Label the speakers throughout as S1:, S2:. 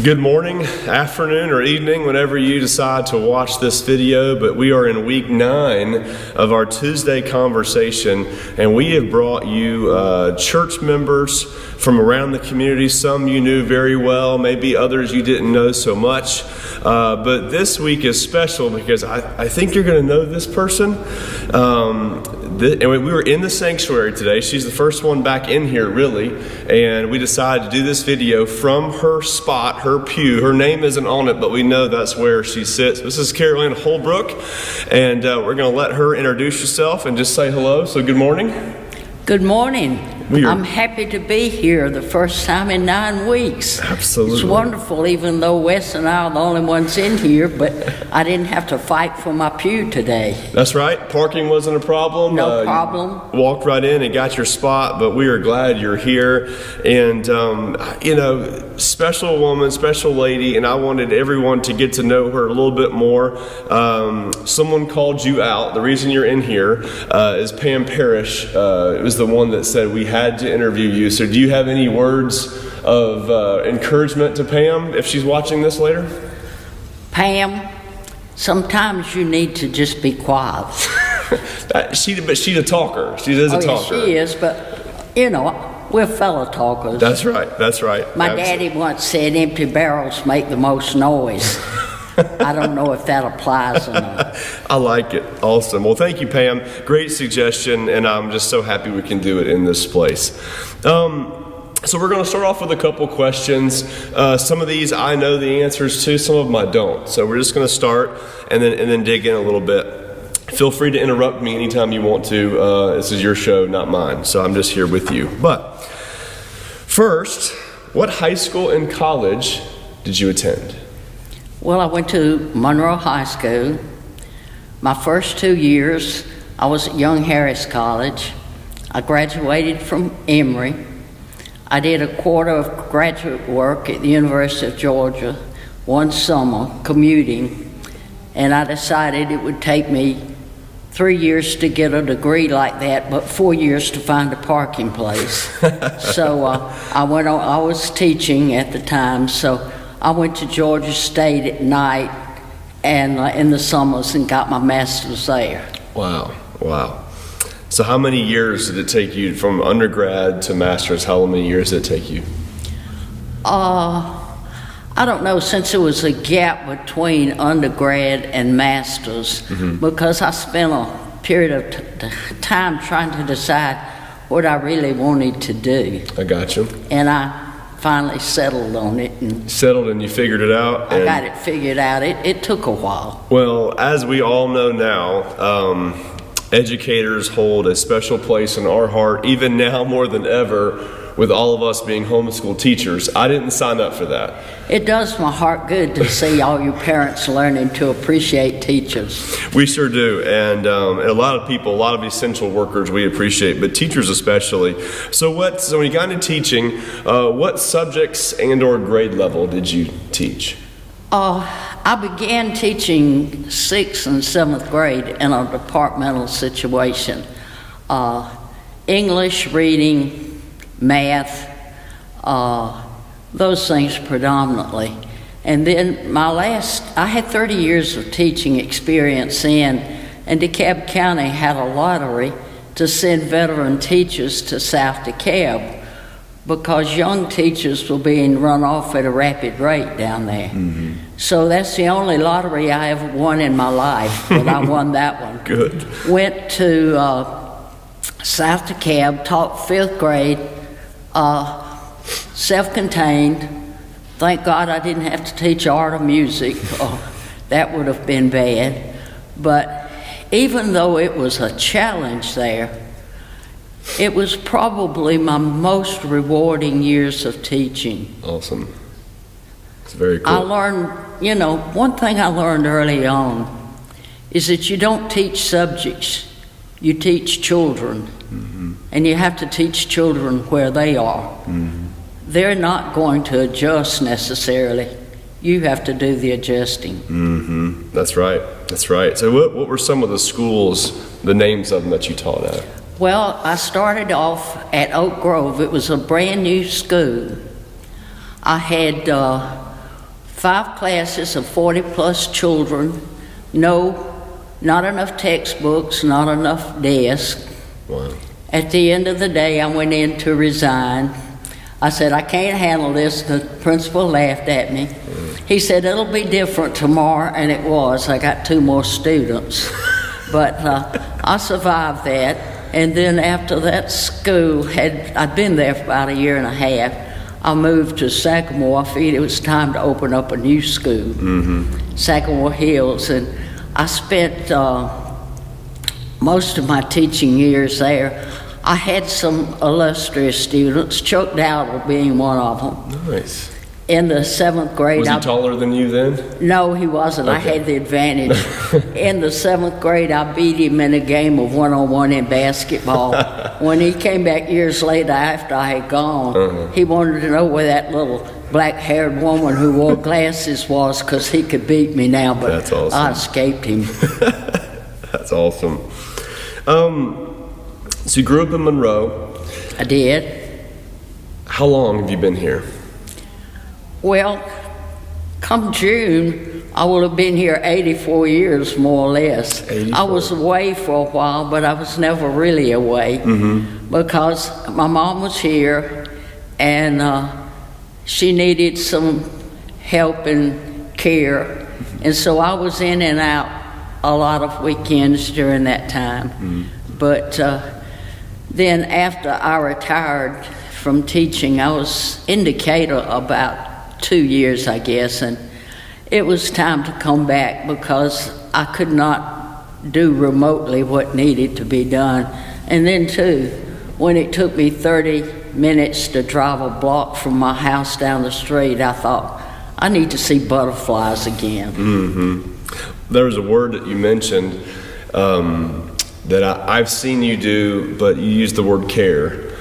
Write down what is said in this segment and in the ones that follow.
S1: Good morning, afternoon, or evening, whenever you decide to watch this video, but we are in week 9 of our Tuesday conversation, and we have brought you church members from around the community. Some you knew very well, maybe others you didn't know so much, but this week is special because I think you're going to know this person. And we were in the sanctuary today. She's the first one back in here, really, and we decided to do this video from her spot, her pew. Her name isn't on it, but we know that's where she sits. This is Carolyn Holbrook, and we're going to let her introduce herself and just say hello. So good morning.
S2: Good morning. I'm happy to be here the first time in 9 weeks.
S1: Absolutely.
S2: It's wonderful, even though Wes and I are the only ones in here, but I didn't have to fight for my pew today.
S1: That's right. Parking wasn't a problem.
S2: No problem.
S1: You walked right in and got your spot, but we are glad you're here. And, special woman, special lady, and I wanted everyone to get to know her a little bit more. Someone called you out. The reason you're in here is Pam Parrish. It was the one that said we had to interview you. So do you have any words of encouragement to Pam if she's watching this later?
S2: Pam, sometimes you need to just be quiet.
S1: But she's a talker. She is a talker.
S2: Yeah, she is, but we're fellow talkers.
S1: That's right.
S2: My daddy once said empty barrels make the most noise. I don't know if that applies or not.
S1: I like it. Awesome. Well, thank you, Pam. Great suggestion, and I'm just so happy we can do it in this place. So we're going to start off with a couple questions. Some of these I know the answers to, some of them I don't. So we're just going to start and then dig in a little bit. Feel free to interrupt me anytime you want to. This is your show, not mine. So I'm just here with you. But first, what high school and college did you attend?
S2: Well, I went to Monroe High School. My first 2 years, I was at Young Harris College. I graduated from Emory. I did a quarter of graduate work at the University of Georgia, one summer, commuting, and I decided it would take me 3 years to get a degree like that, but 4 years to find a parking place. So I went on. I was teaching at the time, so I went to Georgia State at night and in the summers and got my master's there.
S1: Wow. So how many years did it take you from undergrad to master's? How many years did it take you?
S2: I don't know, since there was a gap between undergrad and master's, because I spent a period of time trying to decide what I really wanted to do.
S1: I got you.
S2: And I finally settled on it.
S1: Settled and you figured it out?
S2: I got it figured out. It took a while.
S1: Well, as we all know now, educators hold a special place in our heart, even now more than ever, with all of us being homeschool teachers. I didn't sign up for that.
S2: It does my heart good to see all you parents learning to appreciate teachers.
S1: We sure do, and a lot of people, a lot of essential workers we appreciate, but teachers especially. So when you got into teaching, what subjects and or grade level did you teach?
S2: I began teaching 6th and 7th grade in a departmental situation. English, reading, math, those things predominantly. And then I had 30 years of teaching experience and DeKalb County had a lottery to send veteran teachers to South DeKalb because young teachers were being run off at a rapid rate down there. So that's the only lottery I ever won in my life, but I won that one.
S1: Good.
S2: Went to South DeKalb, taught 5th grade, self-contained. Thank God I didn't have to teach art or music. That would have been bad. But even though it was a challenge there, it was probably my most rewarding years of teaching.
S1: Awesome. It's very cool.
S2: I learned, one thing I learned early on is that you don't teach subjects, you teach children. And you have to teach children where they are. They're not going to adjust necessarily. You have to do the adjusting. That's right. So what were some of the schools, the names of them that you taught at? Well, I started off at Oak Grove. It was a brand new school. I had 5 classes of 40-plus children, not enough textbooks, not enough desks.
S1: Wow.
S2: At the end of the day, I went in to resign. I said, I can't handle this. The principal laughed at me. He said, it'll be different tomorrow, and it was. I got 2 more students. But I survived that. And then after that school, I'd been there for about a year and a half, I moved to Sycamore. I figured it was time to open up a new school, Sycamore Hills. And I spent most of my teaching years there. I had some illustrious students, Chuck Dowdle being one of them.
S1: Nice.
S2: In the 7th grade.
S1: Was he taller than you then?
S2: No, he wasn't. Okay. I had the advantage. In the 7th grade, I beat him in a game of one-on-one in basketball. When he came back years later after I had gone, he wanted to know where that little black-haired woman who wore glasses was, because he could beat me now, but
S1: that's awesome.
S2: I escaped him.
S1: That's awesome. So you grew up in Monroe.
S2: I did.
S1: How long have you been here?
S2: Well, come June, I will have been here 84 years, more or less.
S1: 84.
S2: I was away for a while, but I was never really away because my mom was here, and she needed some help and care, and so I was in and out a lot of weekends during that time. But then after I retired from teaching, I was in Decatur about 2 years, I guess, and it was time to come back because I could not do remotely what needed to be done. And then too, when it took me 30 minutes to drive a block from my house down the street, I thought, I need to see butterflies again.
S1: There was a word that you mentioned that I've seen you do, but you used the word care.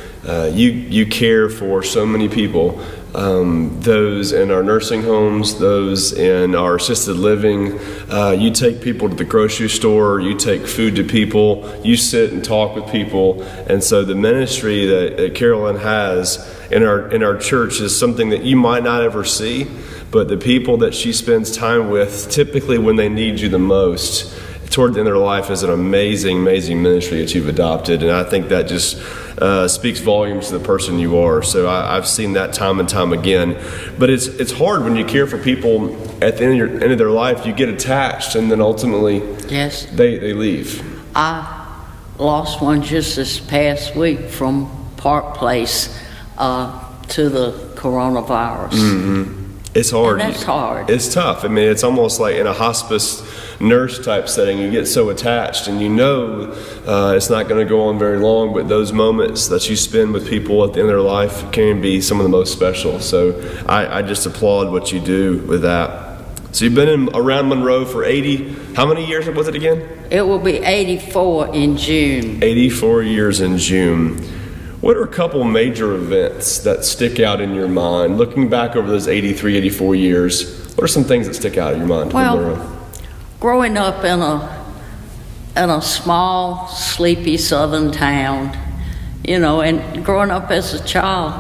S1: You care for so many people, those in our nursing homes, those in our assisted living. You take people to the grocery store, you take food to people, you sit and talk with people. And so the ministry that Carolyn has in our church is something that you might not ever see, but the people that she spends time with, typically when they need you the most, toward the end of their life, is an amazing, amazing ministry that you've adopted. And I think that just speaks volumes to the person you are. So I've seen that time and time again. But it's hard when you care for people at the end of their life. You get attached, and then ultimately they leave.
S2: I lost one just this past week from Park Place to the coronavirus.
S1: It's hard.
S2: And that's hard.
S1: It's tough. I mean, it's almost like in a hospice nurse type setting, you get so attached, and you know it's not going to go on very long, but those moments that you spend with people at the end of their life can be some of the most special. So I just applaud what you do with that. So you've been around Monroe for 80, how many years was it again?
S2: It will be 84 in June.
S1: 84 years in June. What are a couple major events that stick out in your mind? Looking back over those 83, 84 years, what are some things that stick out in your mind?
S2: Well, growing up in a small, sleepy southern town, and growing up as a child,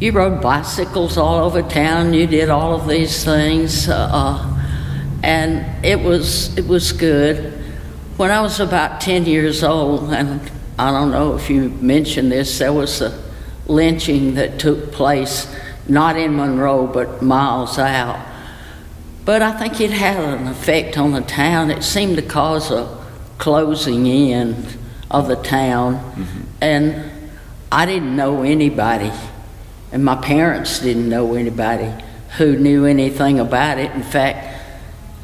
S2: you rode bicycles all over town, you did all of these things, and it was good. When I was about 10 years old, and I don't know if you mentioned this, there was a lynching that took place, not in Monroe, but miles out. But I think it had an effect on the town. It seemed to cause a closing in of the town. And I didn't know anybody, and my parents didn't know anybody who knew anything about it. In fact,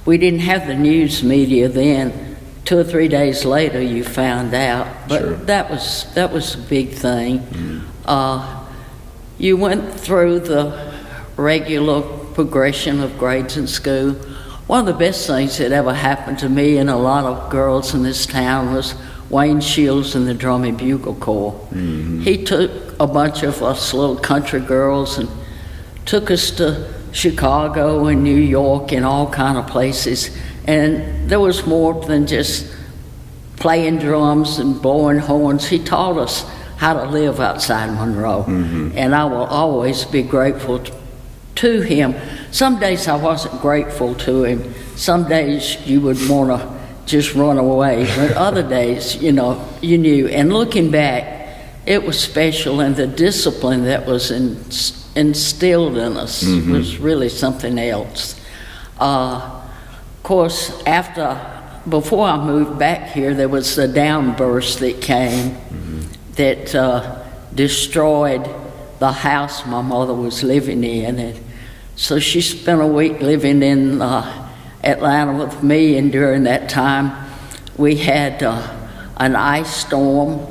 S2: we didn't have the news media then. 2 or 3 days later, you found out. But that was a big thing. You went through the regular progression of grades in school. One of the best things that ever happened to me and a lot of girls in this town was Wayne Shields in the Drum and Bugle Corps. He took a bunch of us little country girls and took us to Chicago and New York and all kind of places. And there was more than just playing drums and blowing horns. He taught us how to live outside Monroe. And I will always be grateful to him. Some days I wasn't grateful to him. Some days you would want to just run away, but other days, you knew. And looking back, it was special, and the discipline that was instilled in us was really something else. Of course, before I moved back here, there was a downburst that came that destroyed the house my mother was living in. And so she spent a week living in Atlanta with me, and during that time we had an ice storm.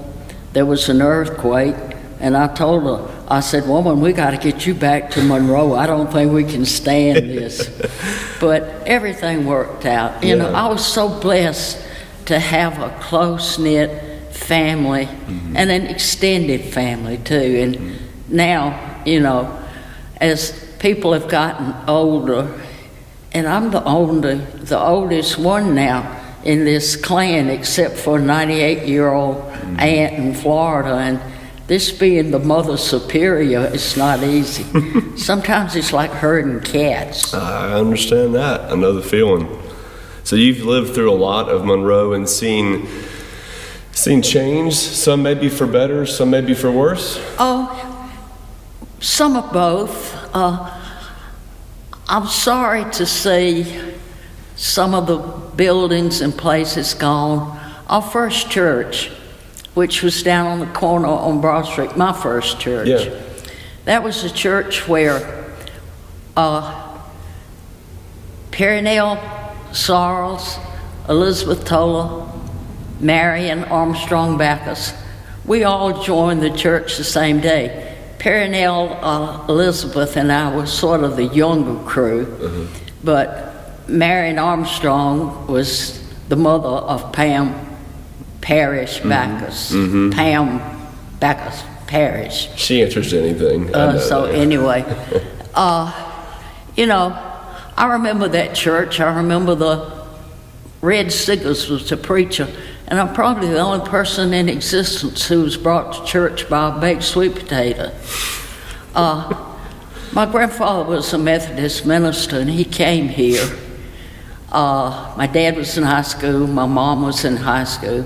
S2: There was an earthquake, and I told her, I said, "Woman, we got to get you back to Monroe. I don't think we can stand this." But everything worked out. You know, I was so blessed to have a close-knit family and an extended family too. And now, as people have gotten older, and I'm the oldest one now in this clan, except for a 98-year-old aunt in Florida, and this being the mother superior, it's not easy. Sometimes it's like herding cats.
S1: I understand that. I know the feeling. So you've lived through a lot of Monroe and seen change. Some maybe for better, some maybe for worse.
S2: Oh, some of both. I'm sorry to see some of the buildings and places gone. Our first church, which was down on the corner on Broad Street, my first church. That was a church where Perinell Sarles, Elizabeth Tola, Marion Armstrong Backus, we all joined the church the same day. Perinell, Elizabeth, and I was sort of the younger crew, but Marion Armstrong was the mother of Pam Parrish Backus. Pam Backus Parrish.
S1: She answers to anything.
S2: Anyway, I remember that church. I remember the Red Siggers was the preacher, and I'm probably the only person in existence who was brought to church by a baked sweet potato. My grandfather was a Methodist minister, and he came here. My dad was in high school. My mom was in high school.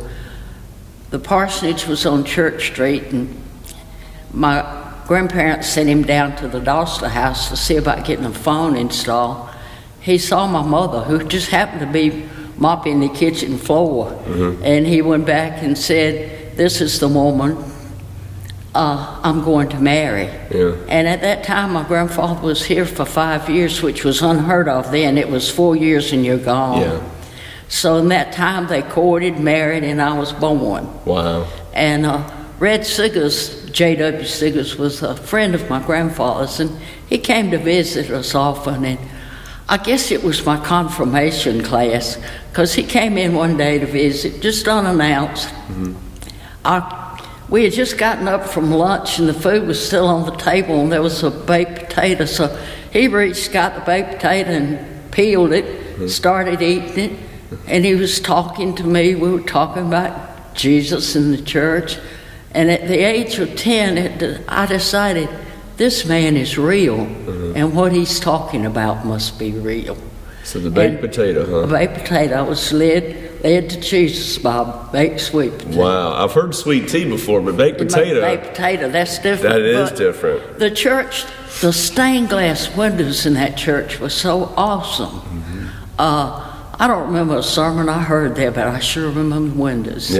S2: The parsonage was on Church Street, and my grandparents sent him down to the Dostler house to see about getting a phone installed. He saw my mother, who just happened to be mopping the kitchen floor, and he went back and said, "This is the woman I'm going to marry." And at that time, my grandfather was here for 5 years, which was unheard of then. It was 4 years and you're gone. So in that time, they courted, married, and I was born.
S1: Wow.
S2: And Red Siggers, J.W. Siggers, was a friend of my grandfather's, and he came to visit us often. And I guess it was my confirmation class, because he came in one day to visit, just unannounced. We had just gotten up from lunch, and the food was still on the table, and there was a baked potato. So he reached, got the baked potato, and peeled it, started eating it, and he was talking to me. We were talking about Jesus in the church. And at the age of 10, I decided, this man is real, and what he's talking about must be real.
S1: So the baked potato, huh?
S2: The baked potato. I was led to Jesus by a baked sweet potato.
S1: Wow. I've heard sweet tea before, but baked potato.
S2: Baked potato, that's different.
S1: That is different.
S2: The church, the stained glass windows in that church were so awesome. I don't remember a sermon I heard there, but I sure remember the windows.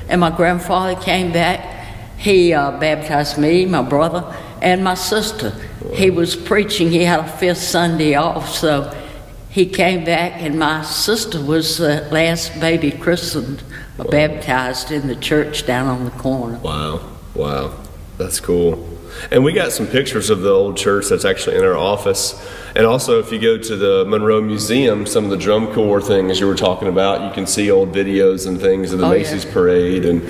S2: And my grandfather came back. He baptized me, my brother, and my sister. He was preaching. He had a 5th Sunday off, so he came back, and my sister was the last baby christened, baptized in the church down on the corner.
S1: Wow. That's cool. And we got some pictures of the old church that's actually in our office. And also, if you go to the Monroe Museum, some of the drum corps things you were talking about, you can see old videos and things of the Macy's parade. And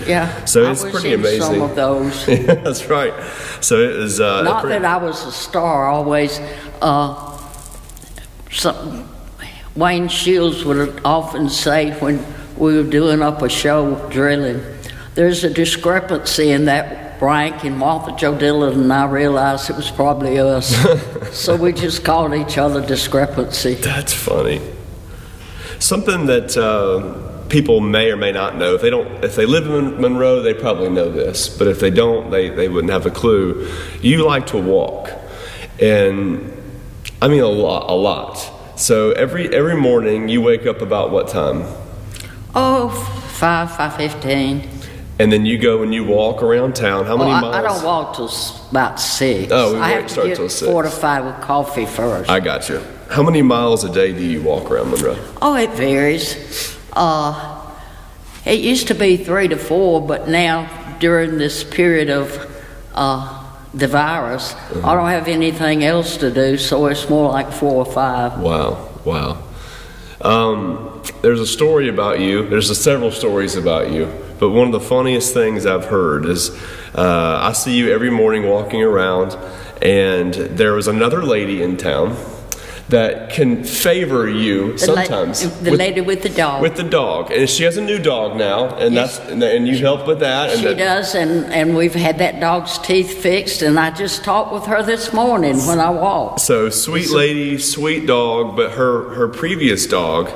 S1: so it's pretty amazing.
S2: Some of those.
S1: That's right. So it was
S2: not that I was a star always. Wayne Shields would often say when we were doing up a show drilling, there's a discrepancy in that Frank and Martha Joe Dillon, and I realized it was probably us. So we just called each other Discrepancy.
S1: That's funny. Something that people may or may not know, if they live in Monroe, they probably know this, but if they don't, they wouldn't have a clue. You like to walk, and I mean a lot. So every morning you wake up about what time?
S2: 5:15.
S1: And then you go and you walk around town. How many miles?
S2: I don't walk till about 6.
S1: Oh, we
S2: I have
S1: won't start
S2: to
S1: till
S2: get
S1: 6.
S2: fortified with coffee first.
S1: I got you. How many miles a day do you walk around Monroe?
S2: Oh, it varies. It used to be 3 to 4, but now during this period of the virus, I don't have anything else to do, so it's more like 4 or 5.
S1: Wow. There's a story about you. There's several stories about you, but one of the funniest things I've heard is I see you every morning walking around, and there was another lady in town that can favor you sometimes.
S2: The lady with the dog.
S1: With the dog, and she has a new dog now, and
S2: Yes.
S1: and you help with that.
S2: She does, and we've had that dog's teeth fixed, and I just talked with her this morning when I walked.
S1: So sweet lady, sweet dog, but her previous dog,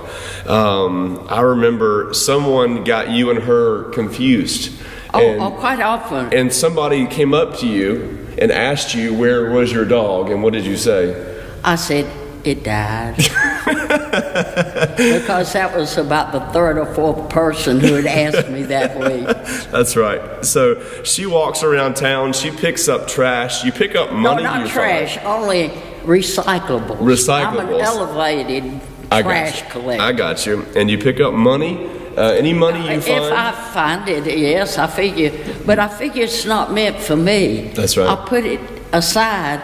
S1: I remember someone got you and her confused.
S2: Quite often.
S1: And somebody came up to you and asked you where was your dog, and what did you say?
S2: I said, it died. Because that was about the 3rd or 4th person who had asked me that week.
S1: That's right. So she walks around town, she picks up trash, you pick up money.
S2: No, not trash, only recyclables. I'm an elevated trash collector.
S1: I got you. And you pick up money, any money you find?
S2: If I find it, yes, I figure. But I figure it's not meant for me.
S1: That's right.
S2: I put it aside.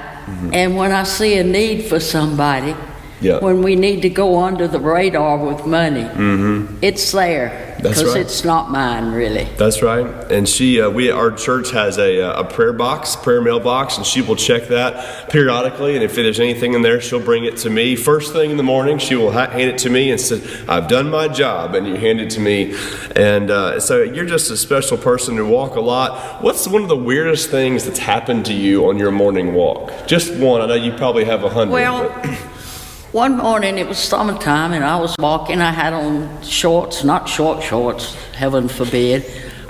S2: And when I see a need for somebody, when we need to go under the radar with money, it's there. Because it's not mine, really.
S1: That's right. And our church has a prayer mailbox, and she will check that periodically. And if there's anything in there, she'll bring it to me. First thing in the morning, she will hand it to me and say, I've done my job, and you hand it to me. And so you're just a special person who walk a lot. What's one of the weirdest things that's happened to you on your morning walk? Just one. I know you probably have 100.
S2: Well, one morning, it was summertime, and I was walking. I had on shorts, not short shorts, heaven forbid,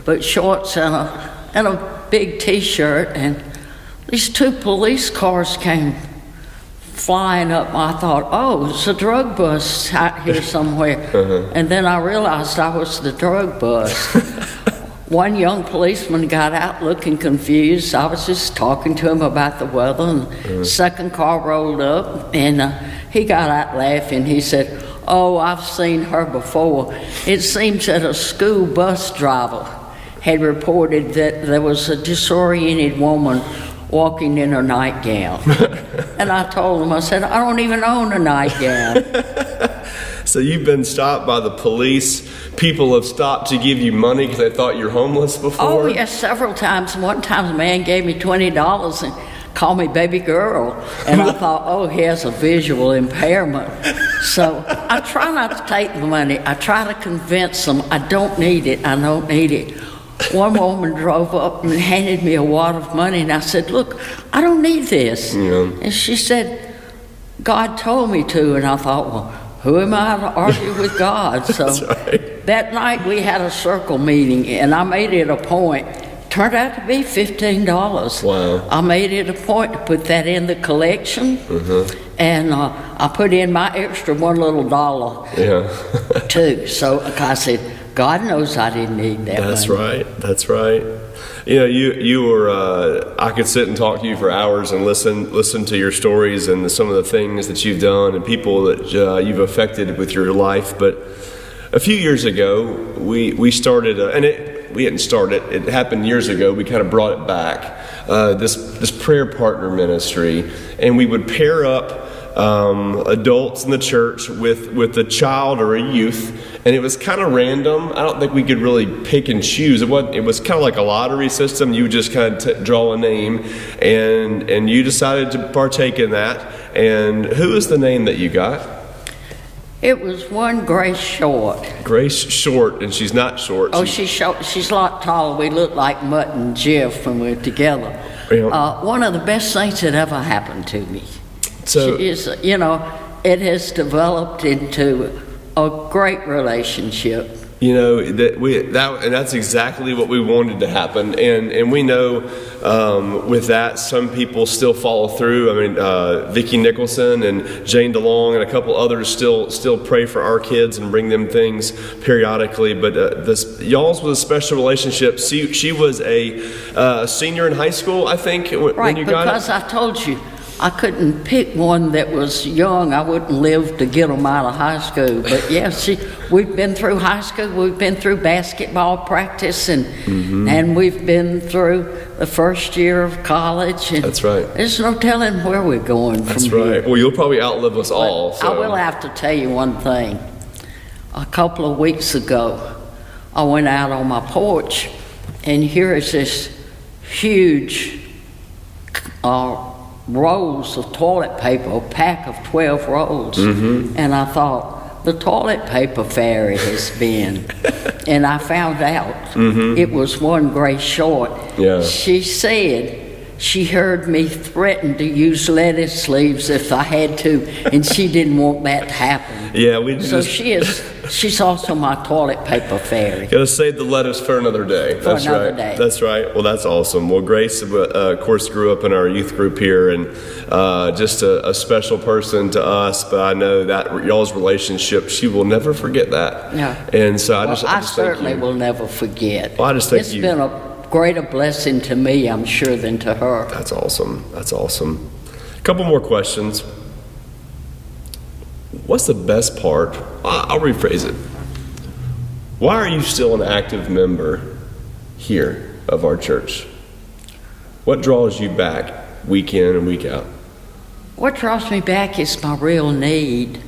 S2: but shorts and a big T-shirt, and these 2 police cars came flying up. I thought, oh, it's a drug bust out here somewhere. And then I realized I was the drug bust. One young policeman got out looking confused. I was just talking to him about the weather, and the second car rolled up, and he got out laughing. He said, oh, I've seen her before. It seems that a school bus driver had reported that there was a disoriented woman walking in her nightgown. And I told him, I said, I don't even own a nightgown.
S1: So you've been stopped by the police. People have stopped to give you money because they thought you're homeless before?
S2: Oh, yes, several times. One time a man gave me $20 and called me baby girl. And I thought, oh, he has a visual impairment. So I try not to take the money. I try to convince them I don't need it. I don't need it. One woman drove up and handed me a wad of money, and I said, look, I don't need this. And she said, God told me to. And I thought, well, who am I to argue with God? So that night we had a circle meeting, and I made it a point. Turned out to be $15.
S1: Wow.
S2: I made it a point to put that in the collection, and I put in my extra $1 little too. So I said, God knows I didn't need that
S1: That's
S2: money.
S1: That's right. You know, you were. I could sit and talk to you for hours and listen to your stories and some of the things that you've done and people that you've affected with your life. But a few years ago, we started, we didn't start it. It happened years ago. We kind of brought it back. This prayer partner ministry, and we would pair up adults in the church with a child or a youth, and it was kind of random. I don't think we could really pick and choose. It was kind of like a lottery system. You would just kind of draw a name, and you decided to partake in that. And who is the name that you got?
S2: It was one Grace Short.
S1: Grace Short, and she's not short.
S2: Oh, she's short. She's a lot taller. We look like Mutt and Jeff when we're together.
S1: Yeah.
S2: One of the best things that ever happened to me.
S1: So,
S2: She is, it has developed into a great relationship.
S1: and that's exactly what we wanted to happen, and we know with that some people still follow through. I mean, Vicki Nicholson and Jane DeLong and a couple others still pray for our kids and bring them things periodically. But y'all's was a special relationship. She was a senior in high school, I think, when you got it.
S2: Because I told you, I couldn't pick one that was young. I wouldn't live to get them out of high school. But yeah, we've been through high school. We've been through basketball practice, and we've been through the first year of college. And
S1: that's right.
S2: There's no telling where we're going from here.
S1: That's right. Well, you'll probably outlive us all.
S2: I will have to tell you one thing. A couple of weeks ago, I went out on my porch, and here is this huge rolls of toilet paper, a pack of 12 rolls. And I thought, the toilet paper fairy has been. And I found out it was one Grace Short.
S1: Yeah.
S2: She said she heard me threaten to use lettuce leaves if I had to, and she didn't want that to happen.
S1: Yeah,
S2: she's also my toilet paper fairy.
S1: Got to save the lettuce for another day. That's right. That's right. Well, that's awesome. Well, Grace, of course, grew up in our youth group here, and just a special person to us. But I know that y'all's relationship, she will never forget that.
S2: Yeah.
S1: And so
S2: I certainly will never forget.
S1: Well, I just think
S2: it's been a greater blessing to me, I'm sure, than to her.
S1: That's awesome. That's awesome. A couple more questions. What's the best part? I'll rephrase it. Why are you still an active member here of our church? What draws you back week in and week out?
S2: What draws me back is my real need.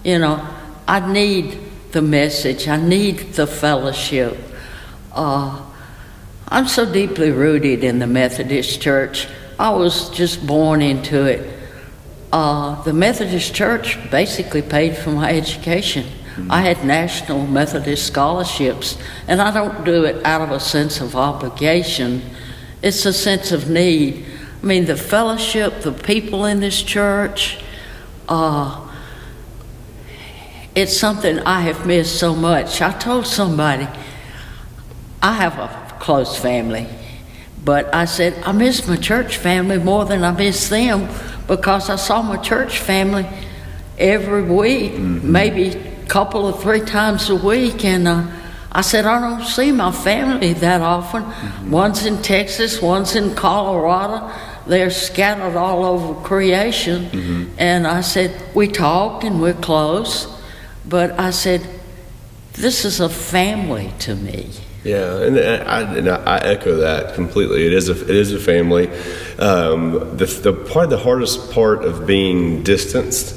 S2: I need the message. I need the fellowship. I'm so deeply rooted in the Methodist Church. I was just born into it. The Methodist Church basically paid for my education. I had national Methodist scholarships, and I don't do it out of a sense of obligation. It's a sense of need. I mean, the fellowship, the people in this church, it's something I have missed so much. I told somebody, I have a close family, but I said, I miss my church family more than I miss them, because I saw my church family every week, maybe a couple or 3 times a week, and I said, I don't see my family that often. One's in Texas, one's in Colorado. They're scattered all over creation. And I said, we talked and we're close, but I said, this is a family to me.
S1: Yeah, and I echo that completely. It is a family. The hardest part of being distanced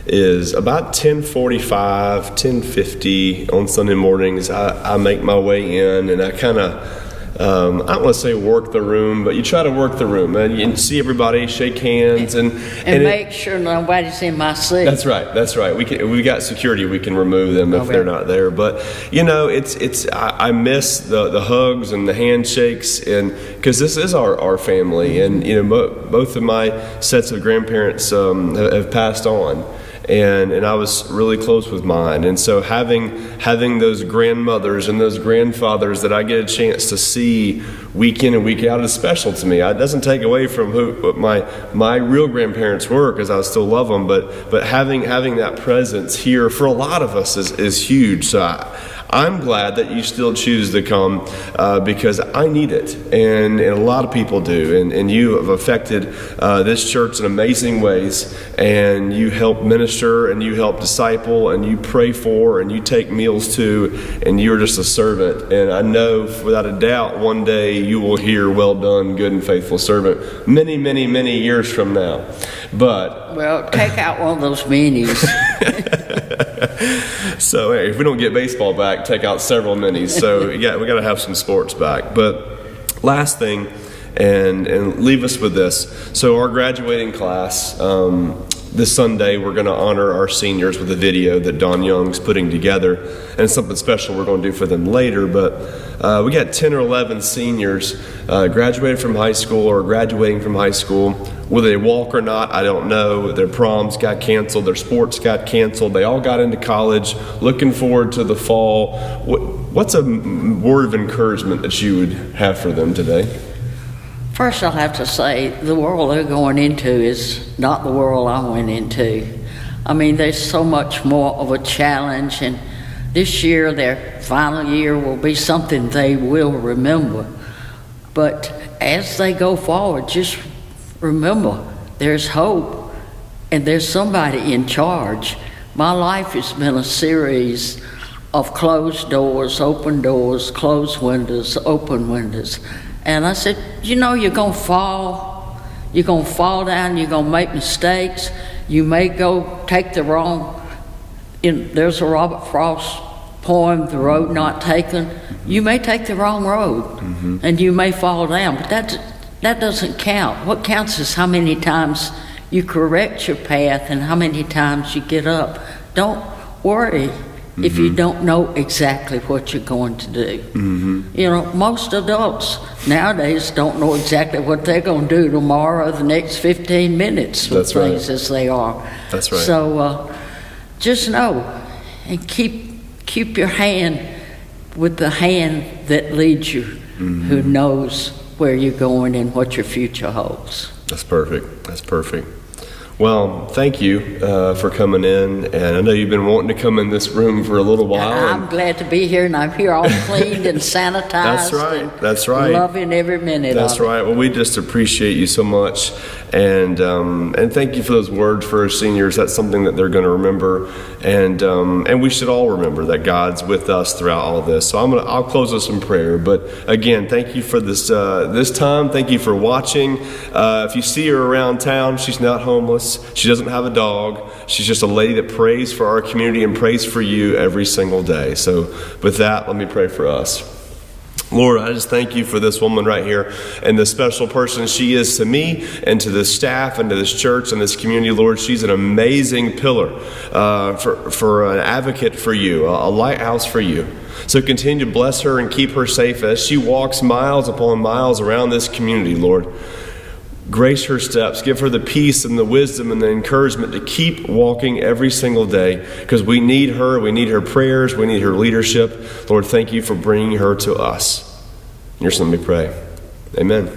S1: is about 10:45, 10:50 on Sunday mornings. I make my way in, and I kind of I don't want to say work the room, but you try to work the room, and you see everybody, shake hands, and
S2: make sure nobody's in my seat.
S1: That's right. We got security. We can remove them if they're not there. But I miss the hugs and the handshakes, and because this is our family, and both of my sets of grandparents have passed on. And I was really close with mine, and so having those grandmothers and those grandfathers that I get a chance to see week in and week out is special to me. It doesn't take away from what my real grandparents were, because I still love them, but having that presence here for a lot of us is huge. So I'm glad that you still choose to come because I need it, and a lot of people do, and you have affected this church in amazing ways, and you help minister, and you help disciple, and you pray for, and you take meals to, and you're just a servant. And I know without a doubt one day you will hear, well done, good and faithful servant, many, many, many years from now. But
S2: take out one of those minis.
S1: So hey, if we don't get baseball back, take out several minis. So yeah, we got to have some sports back. But last thing, and leave us with this. So our graduating class, this Sunday, we're going to honor our seniors with a video that Don Young's putting together, and something special we're going to do for them later. But we got 10 or 11 seniors graduated from high school or graduating from high school. Whether they walk or not, I don't know. Their proms got canceled. Their sports got canceled. They all got into college, looking forward to the fall. What's a word of encouragement that you would have for them today?
S2: First, I'll have to say the world they're going into is not the world I went into. I mean, there's so much more of a challenge, and this year, their final year, will be something they will remember. But as they go forward, just remember, there's hope, and there's somebody in charge. My life has been a series of closed doors, closed windows, open windows. And I said, you know, you're going to fall. You're going to fall down. You're going to make mistakes. You may go take the wrong. There's a Robert Frost poem, The Road Not Taken. You may take the wrong road, and you may fall down. But that doesn't count. What counts is how many times you correct your path and how many times you get up. Don't worry if you don't know exactly what you're going to do. You know, most adults nowadays don't know exactly what they're going to do tomorrow or the next 15 minutes with things as they are.
S1: That's right.
S2: So just know and keep your hand with the hand that leads you, who knows where you're going and what your future holds.
S1: That's perfect. That's perfect. Well, thank you for coming in, and I know you've been wanting to come in this room for a little while.
S2: I'm glad to be here, and I'm here all cleaned and sanitized.
S1: That's right. That's right.
S2: Loving every minute.
S1: That's right. Well, we just appreciate you so much, and thank you for those words for our seniors. That's something that they're going to remember, and we should all remember that God's with us throughout all of this. So I'll close with some prayer. But again, thank you for this time. Thank you for watching. If you see her around town, she's not homeless. She doesn't have a dog. She's just a lady that prays for our community and prays for you every single day. So with that, let me pray for us. Lord, I just thank you for this woman right here and the special person she is to me and to the staff and to this church and this community. Lord, she's an amazing pillar for an advocate for you, a lighthouse for you. So continue to bless her and keep her safe as she walks miles upon miles around this community, Lord. Grace her steps. Give her the peace and the wisdom and the encouragement to keep walking every single day, because we need her. We need her prayers. We need her leadership. Lord, thank you for bringing her to us. In your son we pray. Amen.